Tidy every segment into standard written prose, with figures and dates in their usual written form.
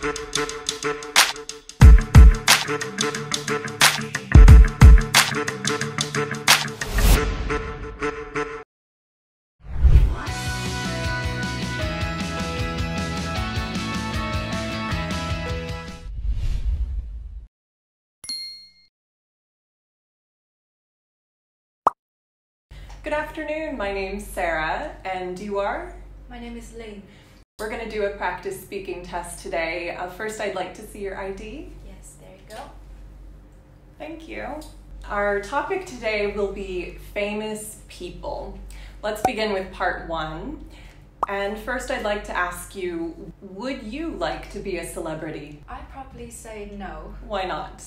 Good afternoon, my name's Sarah, and you are? My name is Lynn. We're going to do a practice speaking test today. First, I'd like to see your ID. Yes, there you go. Thank you. Our topic today will be famous people. Let's begin with part 1. And first, I'd like to ask you, would you like to be a celebrity? I'd probably say no. Why not?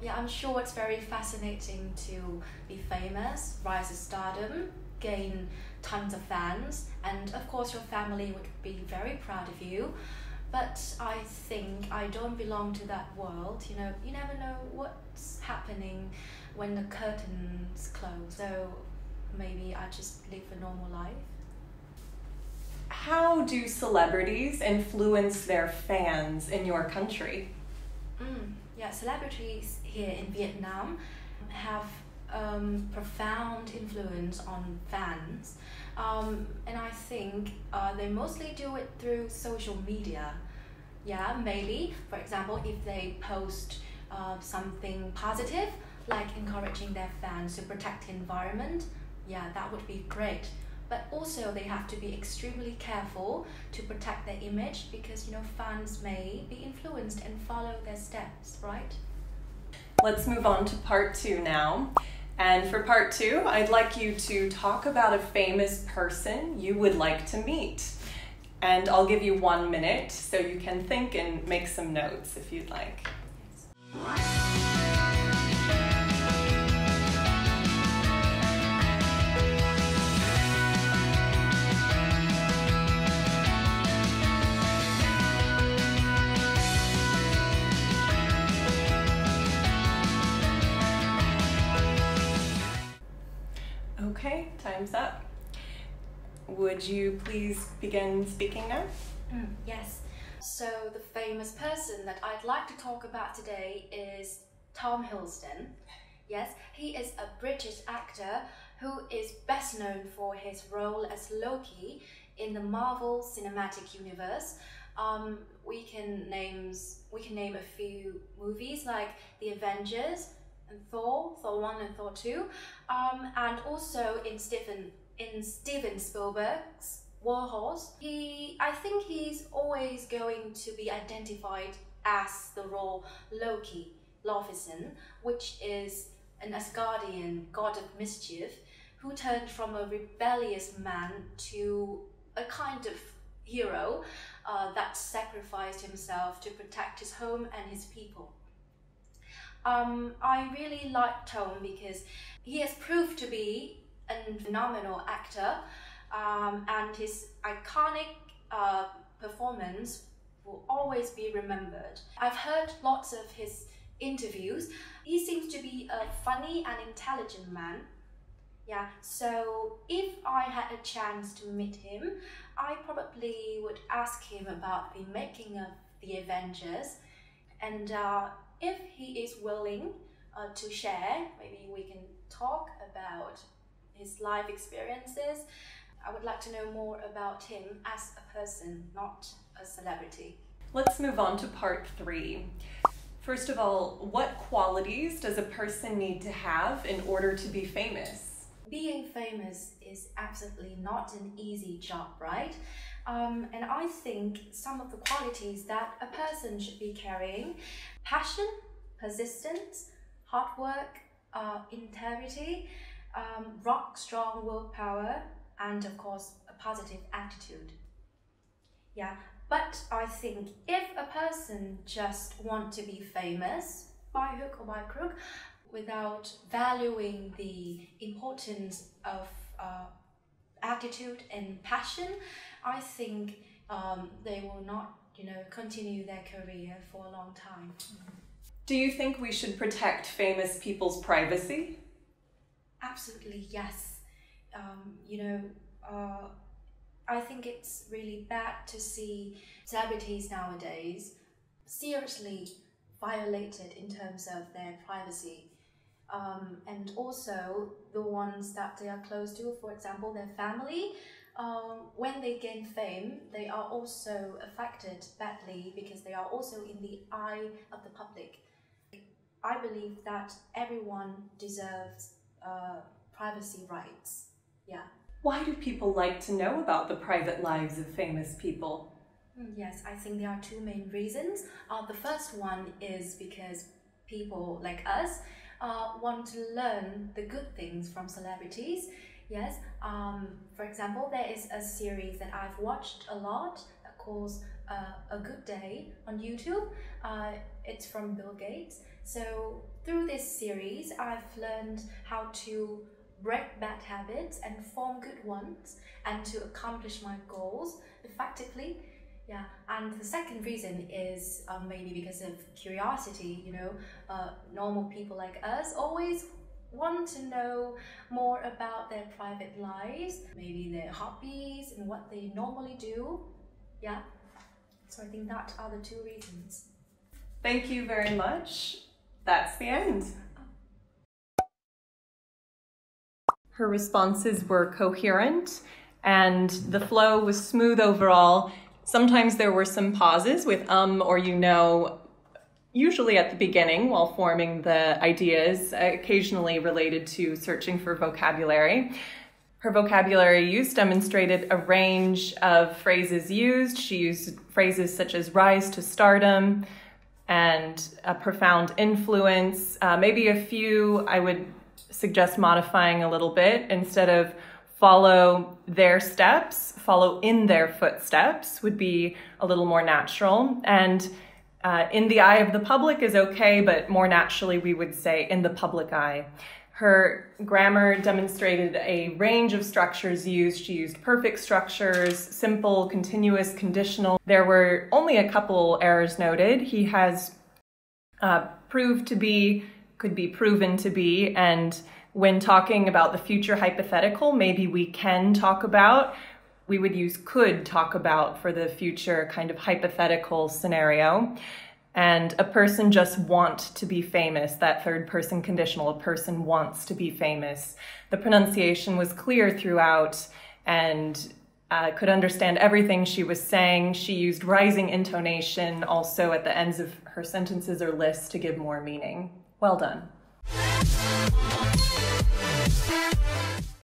Yeah, I'm sure it's very fascinating to be famous, rise to stardom, gain tons of fans, and of course your family would be very proud of you. But I think I don't belong to that world. You know, you never know what's happening when the curtains close. So maybe I just live a normal life. How do celebrities influence their fans in your country? Yeah, celebrities here in Vietnam have profound influence on fans, and I think they mostly do it through social media. Yeah, maybe, for example, if they post something positive, like encouraging their fans to protect the environment, yeah, that would be great. But also they have to be extremely careful to protect their image because, you know, fans may be influenced and follow their steps, right? Let's move on to part 2 now. And for part 2, I'd like you to talk about a famous person you would like to meet. And I'll give you 1 minute so you can think and make some notes if you'd like. Okay, time's up. Would you please begin speaking now? Yes. So the famous person that I'd like to talk about today is Tom Hiddleston. Yes, he is a British actor who is best known for his role as Loki in the Marvel Cinematic Universe. We can name a few movies like The Avengers, and Thor 1 and Thor 2, and also in Steven Spielberg's War Horse. I think he's always going to be identified as the role Loki, Lofison, which is an Asgardian god of mischief who turned from a rebellious man to a kind of hero that sacrificed himself to protect his home and his people. I really like Tom because he has proved to be a phenomenal actor, and his iconic performance will always be remembered. I've heard lots of his interviews. He seems to be a funny and intelligent man. Yeah, so if I had a chance to meet him, I probably would ask him about the making of The Avengers, and if he is willing to share, maybe we can talk about his life experiences. I would like to know more about him as a person, not a celebrity. Let's move on to part 3. First of all, what qualities does a person need to have in order to be famous? Being famous is absolutely not an easy job, right? And I think some of the qualities that a person should be carrying: passion, persistence, hard work, integrity, rock-strong willpower, and of course a positive attitude. Yeah, but I think if a person just wants to be famous by hook or by crook without valuing the importance of attitude and passion, I think they will not, continue their career for a long time. Do you think we should protect famous people's privacy? Absolutely, yes. I think it's really bad to see celebrities nowadays seriously violated in terms of their privacy. And also the ones that they are close to, for example, their family, when they gain fame, they are also affected badly because they are also in the eye of the public. I believe that everyone deserves privacy rights. Yeah. Why do people like to know about the private lives of famous people? Yes, I think there are two main reasons. The first one is because people like us want to learn the good things from celebrities. Yes, for example, there is a series that I've watched a lot that calls A Good Day on YouTube. It's from Bill Gates. So through this series, I've learned how to break bad habits and form good ones, and to accomplish my goals effectively. Yeah, and the second reason is maybe because of curiosity. You know, normal people like us always want to know more about their private lives, maybe their hobbies and what they normally do. Yeah, so I think that are the two reasons. Thank you very much. That's the end. Her responses were coherent and the flow was smooth overall. Sometimes there were some pauses with or you know, usually at the beginning while forming the ideas, occasionally related to searching for vocabulary. Her vocabulary use demonstrated a range of phrases used. She used phrases such as rise to stardom and a profound influence. Maybe a few I would suggest modifying a little bit. Instead of follow their steps, follow in their footsteps would be a little more natural. And in the eye of the public is okay, but more naturally we would say in the public eye. Her grammar demonstrated a range of structures used. She used perfect structures, simple, continuous, conditional. There were only a couple errors noted. He has proved to be, could be proven to be, and when talking about the future hypothetical, maybe we can talk about, we would use could talk about for the future kind of hypothetical scenario. And a person just want to be famous, that third person conditional, a person wants to be famous. The pronunciation was clear throughout and could understand everything she was saying. She used rising intonation also at the ends of her sentences or lists to give more meaning. Well done.